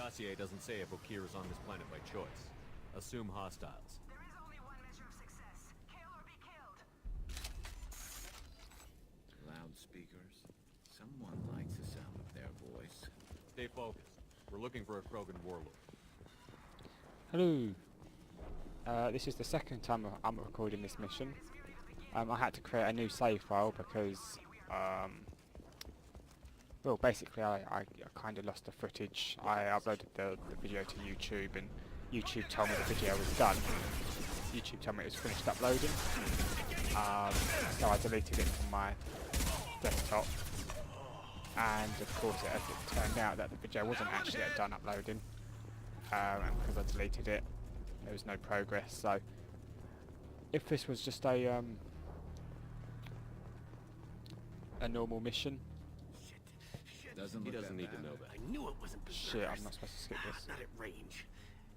dossier doesn't say if Okeer is on this planet by choice. Assume hostiles. There is only one measure of success. Kill or be killed. Loudspeakers. Someone likes the sound of their voice. Stay focused. We're looking for a Krogan warlord. Hello. This is the second time I'm recording this mission. I had to create a new save file because, well, basically I kind of lost the footage. I uploaded the video to YouTube, and YouTube told me the video was done. YouTube told me it was finished uploading. So I deleted it from my desktop. And of course it turned out that the video wasn't actually done uploading. And because I deleted it, there was no progress. So if this was just a normal mission, Shit. He doesn't need to know that. I knew it wasn't berserkers. shit, I'm not supposed to skip this. Not at range.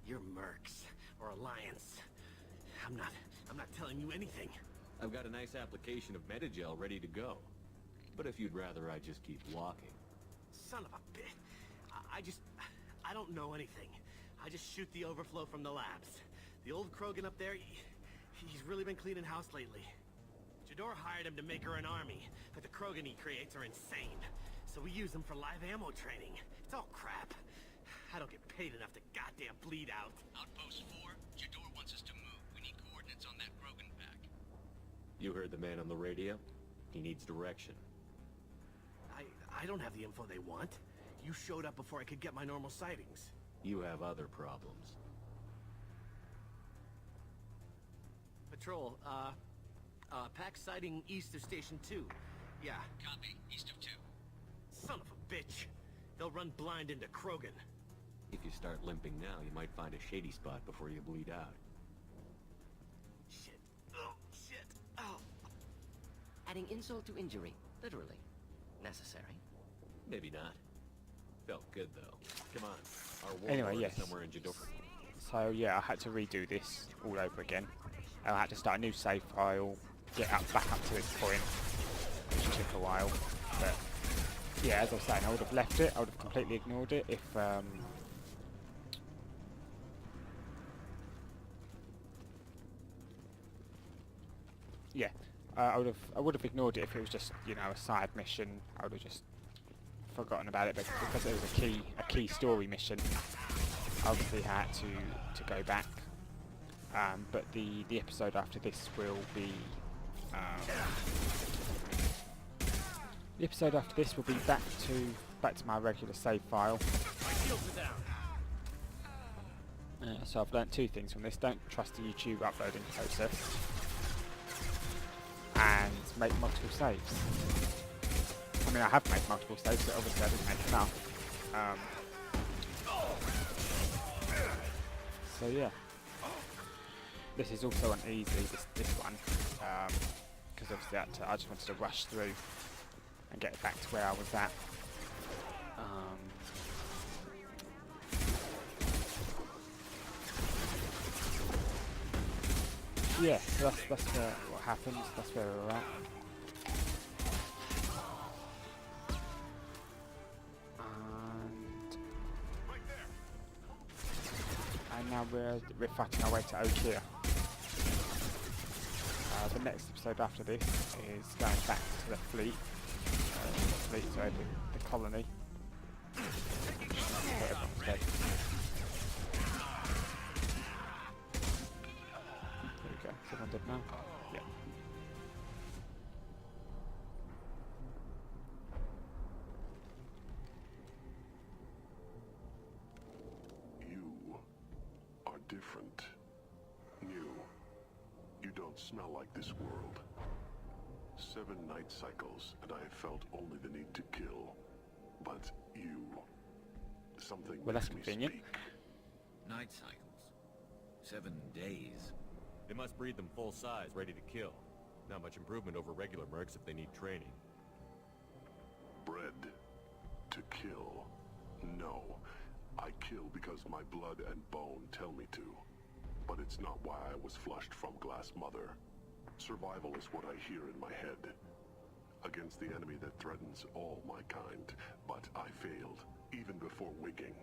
You're mercs or Alliance. I'm not telling you anything. I've got a nice application of Metagel ready to go. But if you'd rather I just keep walking. Son of a bitch. I don't know anything. I just shoot the overflow from the labs. The old Krogan up there, he's really been cleaning house lately. Jador hired him to make her an army, but the Krogan he creates are insane. So we use them for live ammo training. It's all crap. I don't get paid enough to goddamn bleed out. Outpost 4, Jador wants us to move. We need coordinates on that Krogan pack. You heard the man on the radio? He needs direction. I don't have the info they want. You showed up before I could get my normal sightings. You have other problems. Patrol, pack sighting east of Station 2. Yeah. Copy. East of 2. Son of a bitch. They'll run blind into Krogan. If you start limping now, you might find a shady spot before you bleed out. Shit. Oh, shit. Oh. Adding insult to injury, literally. Necessary. Maybe not. Felt good though. Come on. Our warlord Anyway, is yes. somewhere in Jador. So yeah, I had to redo this all over again. And I had to start a new save file, get back up to this point, which took a while. But yeah, as I was saying, I would have left it. I would have completely ignored it if yeah, I would have ignored it if it was just, you know, a side mission. I would have just forgotten about it, but because it was a key story mission, I obviously had to go back. But the episode after this will be back to my regular save file. So I've learnt two things from this: don't trust the YouTube uploading process, and make multiple saves. I mean, I have made multiple saves, but obviously I didn't make enough. So yeah, this is also an easy, this one, because obviously I just wanted to rush through and get back to where I was at. Yeah, so that's what happens. That's where we're at. And now we're fighting our way to Okeer. The next episode after this is going back to the fleet. So the colony. Everyone's dead. There we go. Is everyone dead now? Yeah. You are different. New. You don't smell like this world. 7 night cycles, and I have felt only the need to kill. But you... Something Well, that's makes me convenient. speak. Night cycles. 7 days. They must breed them full size, ready to kill. Not much improvement over regular mercs if they need training. Bred to kill. No. I kill because my blood and bone tell me to. But it's not why I was flushed from Glass Mother. Survival is what I hear in my head. Against the enemy that threatens all my kind. But I failed, even before waking.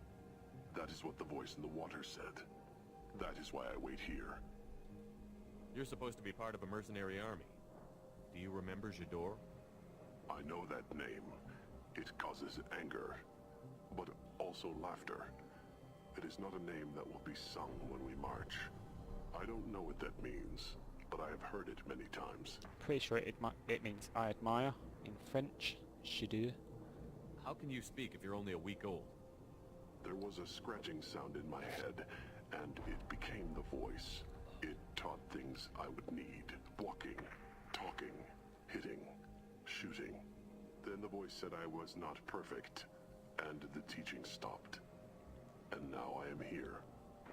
That is what the voice in the water said. That is why I wait here. You're supposed to be part of a mercenary army. Do you remember Jador? I know that name. It causes anger, but also laughter. It is not a name that will be sung when we march. I don't know what that means, but I have heard it many times. Pretty sure it means I admire in French. Je do. How can you speak if you're only a week old? There was a scratching sound in my head, and it became the voice. It taught things I would need. Walking, talking, hitting, shooting. Then the voice said I was not perfect, and the teaching stopped. And now I am here.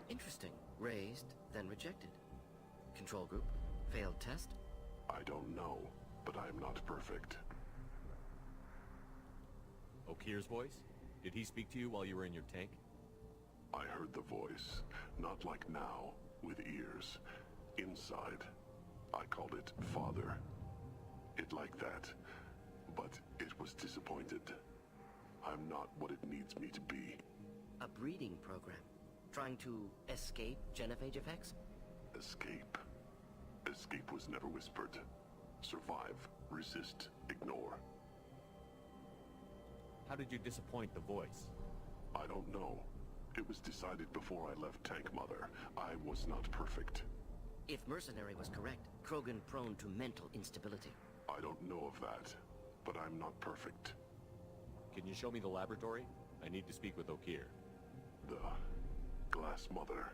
Interesting. Raised, then rejected. Control group. Failed test. I don't know, but I am not perfect. Okir's voice? Did he speak to you while you were in your tank? I heard the voice, not like now, with ears. Inside. I called it Father. It like that. But it was disappointed. I'm not what it needs me to be. A breeding program. Trying to escape genophage effects? Escape. Escape was never whispered. Survive, resist, ignore. How did you disappoint the voice? I don't know. It was decided before I left Tank Mother. I was not perfect. If Mercenary was correct, Krogan prone to mental instability. I don't know of that, but I'm not perfect. Can you show me the laboratory? I need to speak with Okir. The Glass Mother.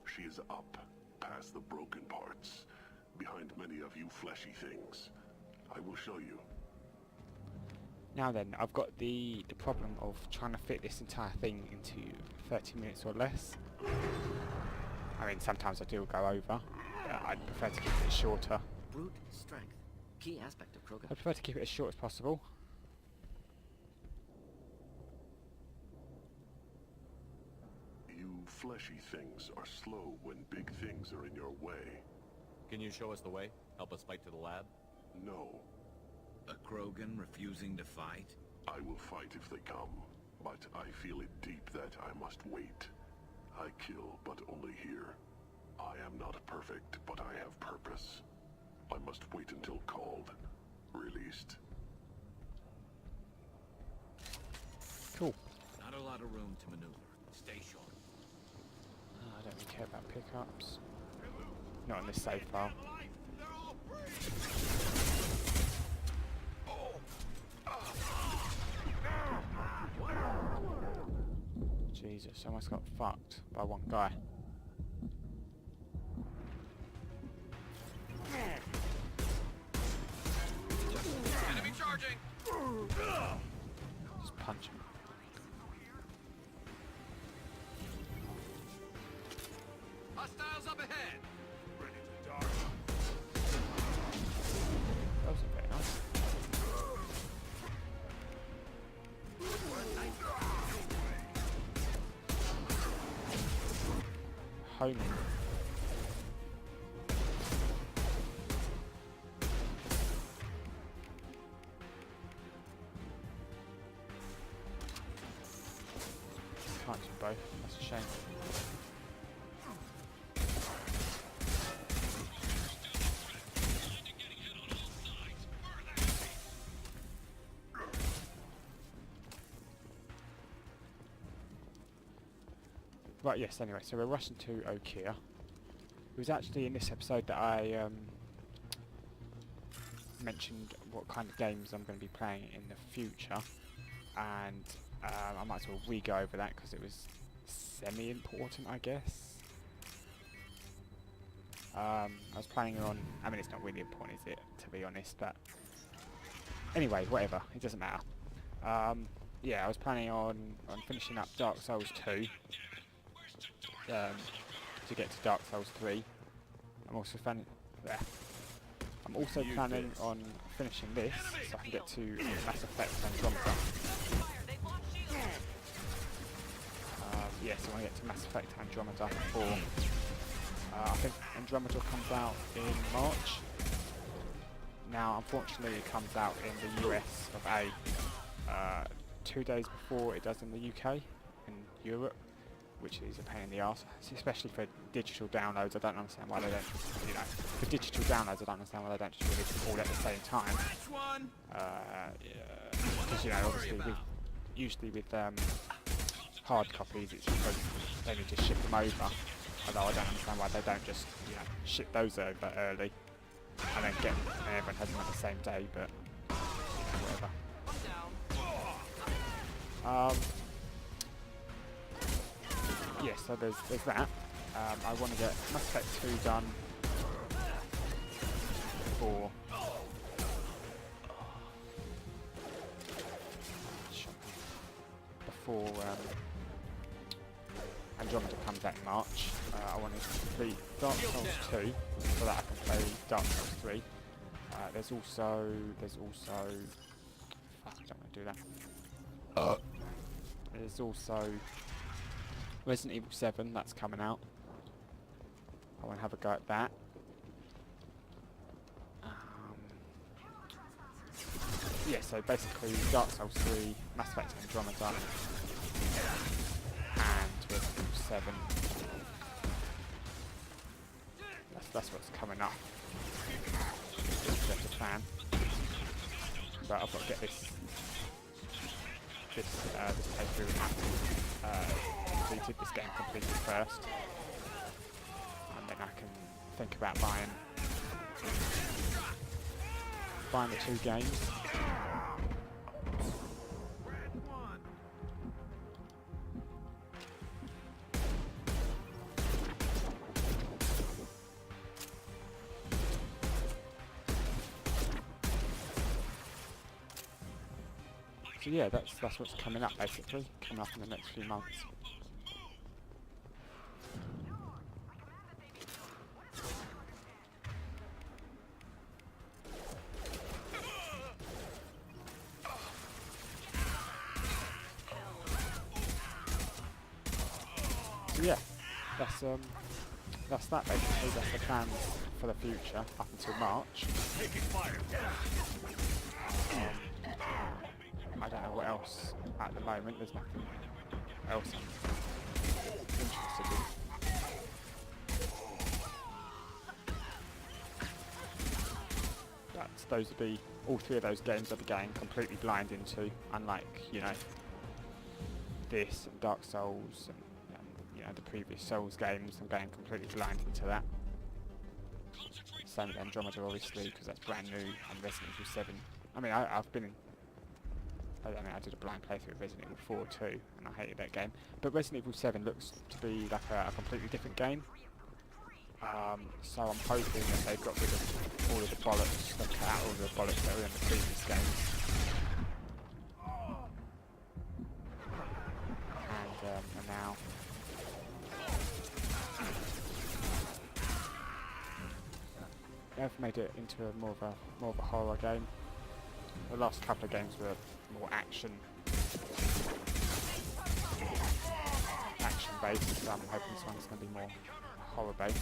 She is up, past the broken parts, behind many of you fleshy things. I will show you. Now then, I've got the problem of trying to fit this entire thing into 30 minutes or less. I mean, sometimes I do go over. I'd prefer to keep it shorter. Brute strength. Key aspect of Krogan. I'd prefer to keep it as short as possible. You fleshy things are slow when big things are in your way. Can you show us the way? Help us fight to the lab? No, A Krogan refusing to fight? I will fight if they come, but I feel it deep that I must wait. I kill, but only here. I am not perfect, but I have purpose. I must wait until called, released. Cool. Not a lot of room to maneuver. Stay short. I don't really care about pickups. Not in this save file. Jesus, I almost got fucked by one guy. Enemy charging! Just punch him. Hostiles up ahead! That wasn't very nice. Homing. Can't do both, that's a shame. Right, yes, anyway, so we're rushing to Okir. It was actually in this episode that I mentioned what kind of games I'm going to be playing in the future, and I might as well re-go over that because it was semi-important, I guess. I was planning on, I mean it's not really important, is it, to be honest, but anyway, whatever, it doesn't matter. Yeah, I was planning on finishing up Dark Souls 2. To get to Dark Souls 3. I'm also planning on finishing this so I can get to Mass Effect Andromeda. Yes, I want to get to Mass Effect Andromeda before I think Andromeda comes out in March. Now, unfortunately, it comes out in the US of A 2 days before it does in the UK, in Europe. which is a pain in the arse, especially for digital downloads. I don't understand why they don't, you know, for digital downloads, I don't understand why they don't just release them all at the same time. Because, you know, obviously, usually with hard copies, it's because they need to ship them over. Although I don't understand why they don't just, you know, ship those over early and then get them, and everyone has them on the same day, but, you know, whatever. Yeah, so there's that. I want to get Mass Effect 2 done before Andromeda comes out in March. I want to complete Dark Souls 2 so that I can play Dark Souls 3. There's also fuck, I don't want to do that. There's also Resident Evil 7 that's coming out. I want to have a go at that. Yeah, so basically Dark Souls 3, Mass Effect Andromeda, and Resident Evil 7. That's what's coming up. That's the plan. But I've got to get this playthrough completed, this game completed first, and then I can think about buying the 2 games. So yeah, that's what's coming up basically, coming up in the next few months. So yeah, that's that basically. That's the plans for the future up until March. I don't know what else at the moment. There's nothing else I'm interested in. Those would be all 3 of those games I'll be going completely blind into, unlike, you know, this and Dark Souls and you know, the previous Souls games. I'm going completely blind into that. Same with Andromeda, obviously, because that's brand new, and Resident Evil 7. I mean, I did a blind playthrough of Resident Evil 4 too, and I hated that game. But Resident Evil 7 looks to be like a completely different game. So I'm hoping that they've got rid of all of the bollocks, they've cut out all of the bollocks that were in the previous games. And now they've made it into more of a horror game. The last couple of games were more action based, so I'm hoping this one's going to be more horror based.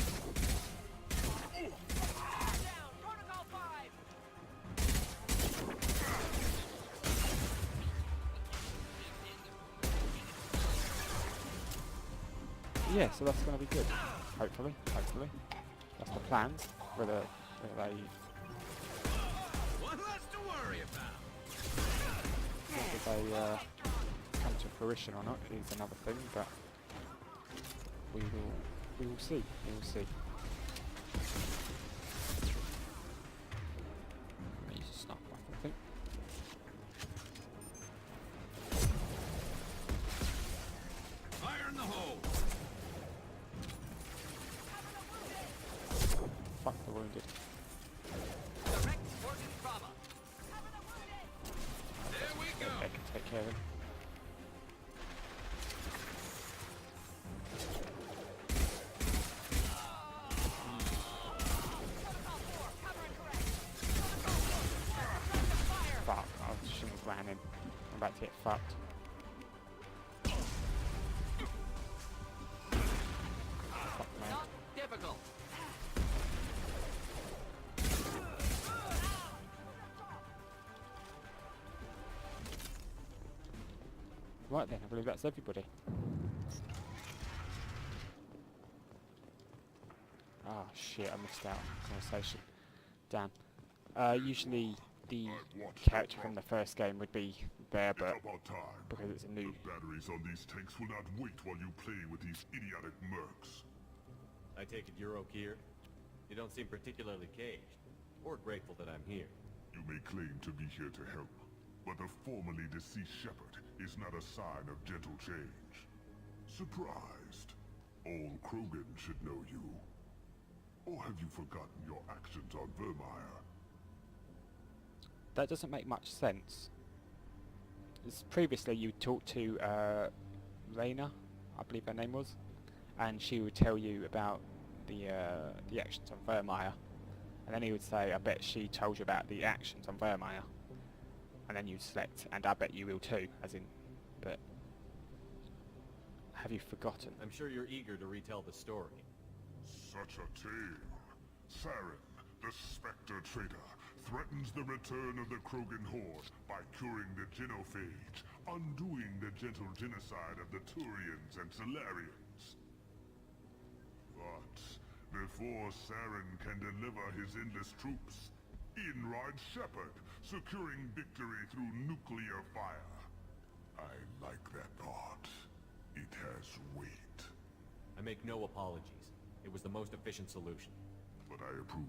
Yeah, so that's going to be good. Hopefully. That's the plans. Whether they come to fruition or not is another thing, but we will see. Use a sniper rifle, I think. Fire in the hole! Fuck the wounded. They can take care of him. Fuck, I shouldn't have ran in. I'm about to get fucked. Fuck, man. Difficult. Right then, I believe that's everybody. Oh shit, I missed out on the conversation. Damn. Usually the character from the first game would be there, It's but about time. because it's a new... The batteries on these tanks will not wait while you play with these idiotic mercs. I take it you're Okeer? You don't seem particularly caged, or grateful that I'm here. You may claim to be here to help, but the formerly deceased Shepard is not a sign of gentle change. Surprised? All Krogan should know you. Or have you forgotten your actions on Vermeer? That doesn't make much sense. Previously you talked to Reyna, I believe her name was, and she would tell you about the actions on Vermeer, and then he would say, I bet she told you about the actions on Vermeer, and then you'd select, and I bet you will too, as in, but have you forgotten? I'm sure you're eager to retell the story. Such a tale. Saren, the Spectre traitor, threatens the return of the Krogan horde by curing the genophage, undoing the gentle genocide of the Turians and Solarians. But before Saren can deliver his endless troops, in rides Shepard, securing victory through nuclear fire. I like that thought. It has weight. I make no apologies. It was the most efficient solution. But I approve.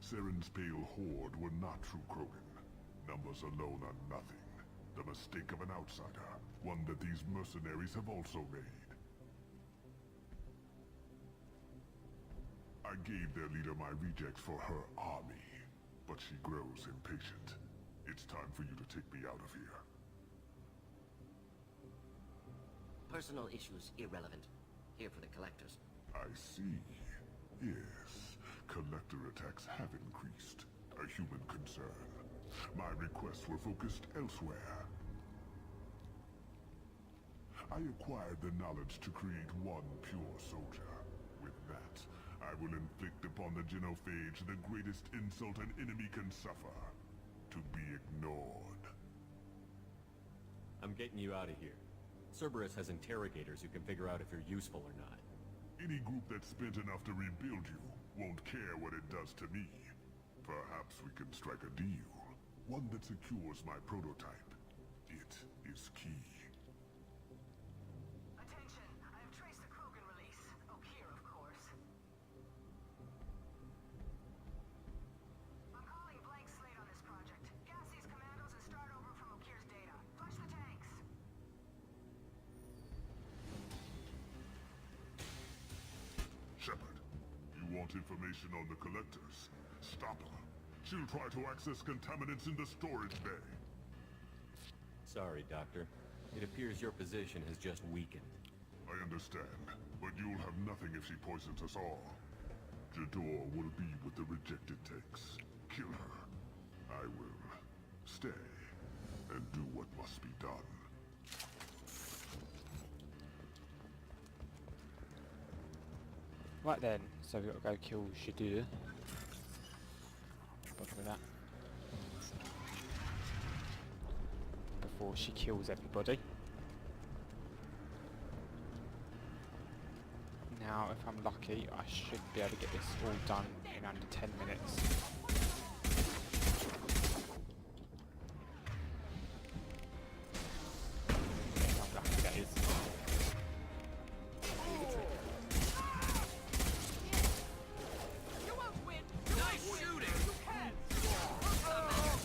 Saren's pale horde were not true Krogan. Numbers alone are nothing. The mistake of an outsider. One that these mercenaries have also made. I gave their leader my rejects for her army. But she grows impatient. It's time for you to take me out of here. Personal issues irrelevant. Here for the collectors. I see. Yes, collector attacks have increased. A human concern. My requests were focused elsewhere. I acquired the knowledge to create one pure soldier. With that, I will inflict upon the genophage the greatest insult an enemy can suffer. To be ignored. I'm getting you out of here. Cerberus has interrogators who can figure out if you're useful or not. Any group that's spent enough to rebuild you won't care what it does to me. Perhaps we can strike a deal. One that secures my prototype. It is key. Attention, I have traced the Krogan release. Okeer, of course. I'm calling blank slate on this project. Gas these commandos and start over from Okeer's data. Flush the tanks. Shepard, you want information on the collectors? Stop her. She'll try to access contaminants in the storage bay. Sorry, Doctor. It appears your position has just weakened. I understand, but you'll have nothing if she poisons us all. Jador will be with the rejected tanks. Kill her. I will stay and do what must be done. Right then, so we've got to go kill Shadur. Bother with that. Before she kills everybody. Now, if I'm lucky, I should be able to get this all done in under 10 minutes. If I'm lucky, that is.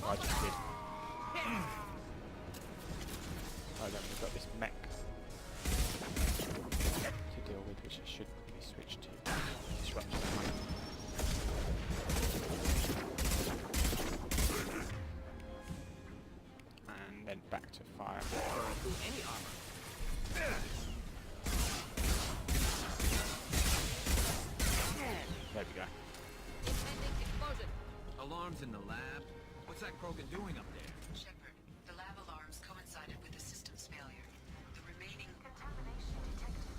I just did. Right then, we've got this mech to deal with, which I should be switched to disruption. And then back to fire. Any armor. There we go. Alarms in the lab? What's that Krogan doing up there? Shepard, the lab alarms coincided with the system's failure. The remaining... Contamination detected.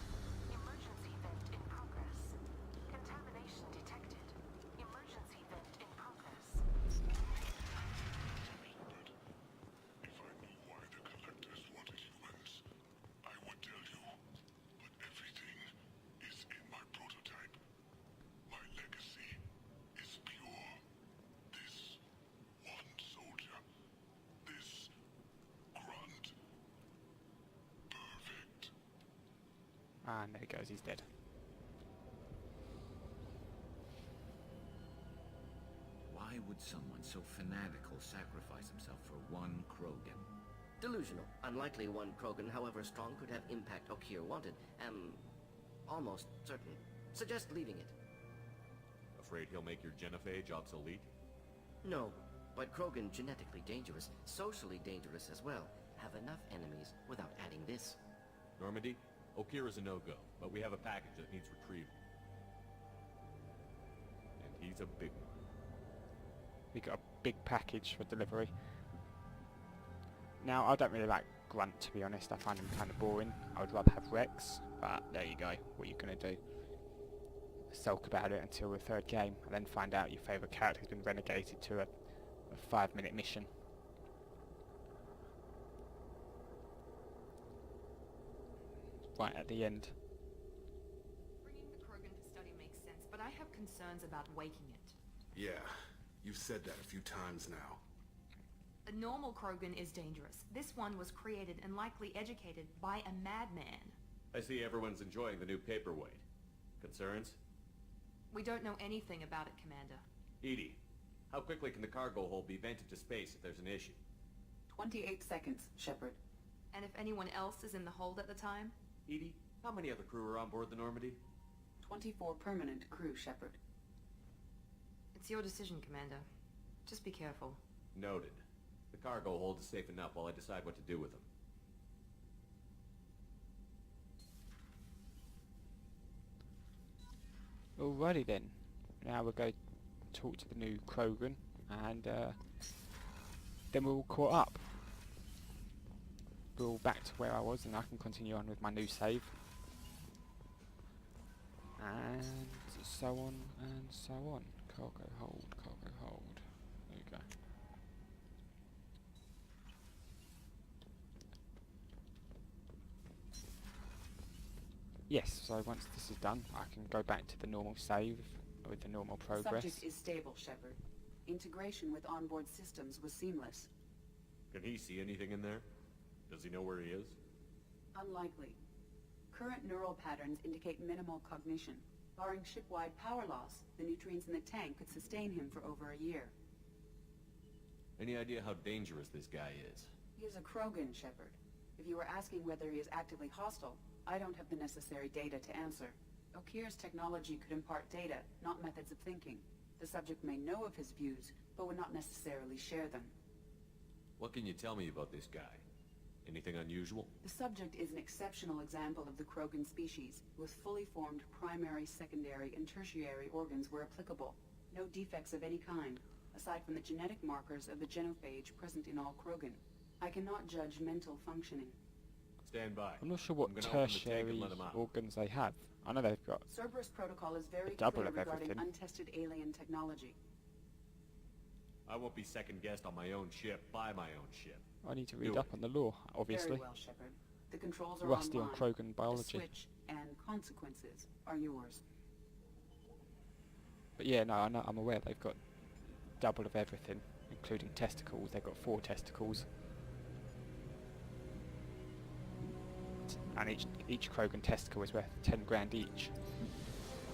Emergency vent in progress. Contamination detected. Emergency vent in progress. If I knew why the collectors wanted humans, I would tell you. But everything is in my prototype. My And there he goes, he's dead. Why would someone so fanatical sacrifice himself for one Krogan? Delusional. Unlikely one Krogan, however strong, could have impact Okier wanted. Am almost certain. Suggest leaving it. Afraid he'll make your genophage obsolete? No, but Krogan genetically dangerous, socially dangerous as well. Have enough enemies without adding this. Normandy, Okier is a no-go, but we have a package that needs retrieval. And he's a big one. We got a big package for delivery. Now, I don't really like Grunt, to be honest. I find him kind of boring. I would rather have Rex, but there you go. What are you going to do? Sulk about it until the third game, and then find out your favourite character has been renegated to a 5-minute mission. Right at the end. Bringing the Krogan to study makes sense, but I have concerns about waking it. Yeah, you've said that a few times now. A normal Krogan is dangerous. This one was created and likely educated by a madman. I see everyone's enjoying the new paperweight. Concerns? We don't know anything about it, Commander. Edie, how quickly can the cargo hold be vented to space if there's an issue? 28 seconds, Shepard. And if anyone else is in the hold at the time? Edie, how many other crew are on board the Normandy? 24 permanent crew, Shepard. It's your decision, Commander. Just be careful. Noted. The cargo hold is safe enough while I decide what to do with them. Alrighty then. Now we'll go talk to the new Krogan, and then we're all caught up. We're all back to where I was, and I can continue on with my new save. And so on and so on. Cargo hold, cargo hold. There you go. Yes, so once this is done, I can go back to the normal save with the normal progress. Subject is stable, Shepard. Integration with onboard systems was seamless. Can he see anything in there? Does he know where he is? Unlikely. Current neural patterns indicate minimal cognition. Barring ship-wide power loss, the nutrients in the tank could sustain him for over a year. Any idea how dangerous this guy is? He is a Krogan, Shepard. If you were asking whether he is actively hostile, I don't have the necessary data to answer. Okir's technology could impart data, not methods of thinking. The subject may know of his views, but would not necessarily share them. What can you tell me about this guy? Anything unusual? The subject is an exceptional example of the Krogan species, with fully formed primary, secondary, and tertiary organs where applicable. No defects of any kind, aside from the genetic markers of the genophage present in all Krogan. I cannot judge mental functioning. Stand by. I'm not sure what I'm gonna open the tank tertiary and let him out. organs they have. I know they've got... Cerberus protocol is very double clear of regarding everything. untested alien technology. I won't be second-guessed on my own ship by my own ship. I need to read Do up it. on the law, obviously. Very well, Shepard. The controls are Rusty on online. Krogan The biology. switch and consequences are yours. But yeah, no, I know, I'm aware they've got double of everything, including testicles. They've got 4 testicles. And each Krogan testicle is worth 10 grand each.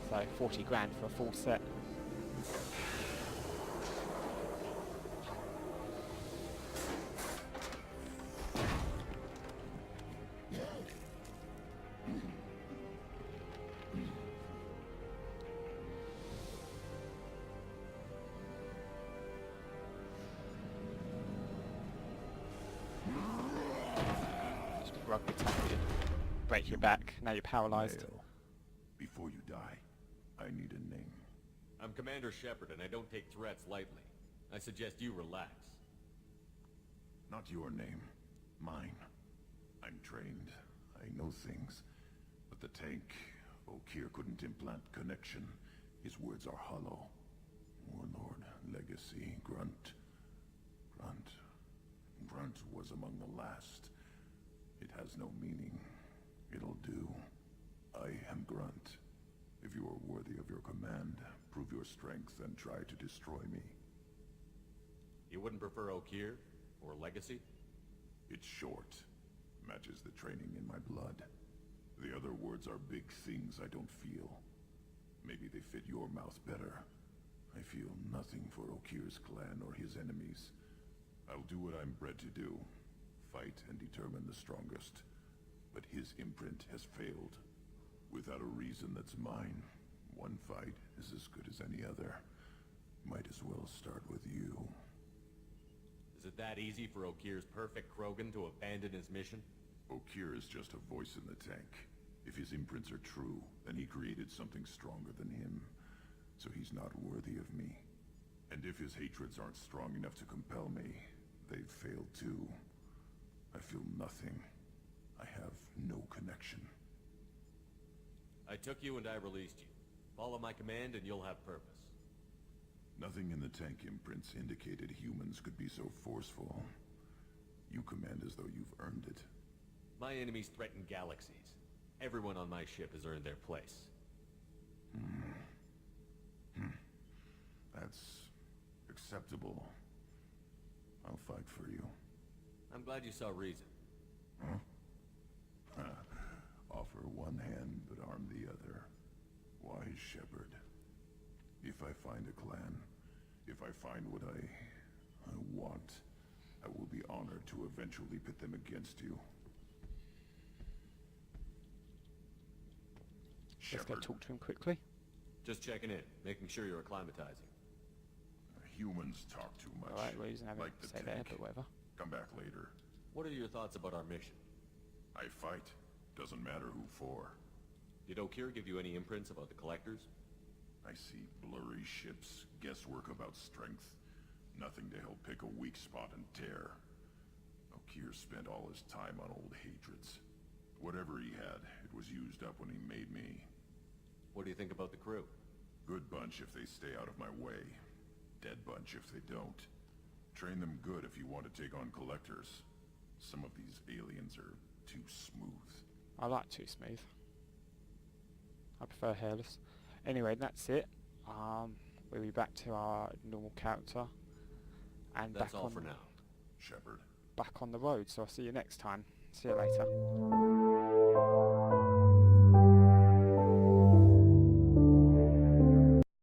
So 40 grand for a full set. Just rugby tackle you. Break your back, now you're paralysed. Male. Before you die, I need a name. I'm Commander Shepard, and I don't take threats lightly. I suggest you relax. Not your name. Mine. I'm trained. I know things. But the tank, Okir couldn't implant connection. His words are hollow. Warlord, Legacy, Grunt. Grunt was among the last. It has no meaning. It'll do. I am Grunt. If you are worthy of your command, prove your strength and try to destroy me. You wouldn't prefer Okier? Or Legacy? It's short. Matches the training in my blood. The other words are big things I don't feel. Maybe they fit your mouth better. I feel nothing for Okir's clan or his enemies. I'll do what I'm bred to do. Fight and determine the strongest. But his imprint has failed. Without a reason that's mine, one fight is as good as any other. Might as well start with you. Is it that easy for Okir's perfect Krogan to abandon his mission? Okir is just a voice in the tank. If his imprints are true, then he created something stronger than him. So he's not worthy of me. And if his hatreds aren't strong enough to compel me, they've failed too. I feel nothing. I have no connection. I took you and I released you. Follow my command and you'll have purpose. Nothing in the tank imprints indicated humans could be so forceful. You command as though you've earned it. My enemies threaten galaxies. Everyone on my ship has earned their place. That's acceptable. I'll fight for you. I'm glad you saw reason. Huh? Offer one hand, but arm the other. Wise shepherd. If I find a clan, if I find what I want, I will be honored to eventually pit them against you. Let's go talk to him quickly. Just checking in, making sure you're acclimatizing. Humans talk too much. Alright, well, he doesn't have like anything to the say there, tank. but whatever. Come back later. What are your thoughts about our mission? I fight. Doesn't matter who for. Did Okir give you any imprints about the Collectors? I see blurry ships, guesswork about strength. Nothing to help pick a weak spot and tear. Okir spent all his time on old hatreds. Whatever he had, it was used up when he made me. What do you think about the crew? Good bunch if they stay out of my way. Dead bunch if they don't. Train them good if you want to take on Collectors. Some of these aliens are too smooth. I like too smooth. I prefer hairless. Anyway, that's it. We'll be back to our normal character. And That's back all on for now. Shepard. back on the road, so I'll see you next time. See you later.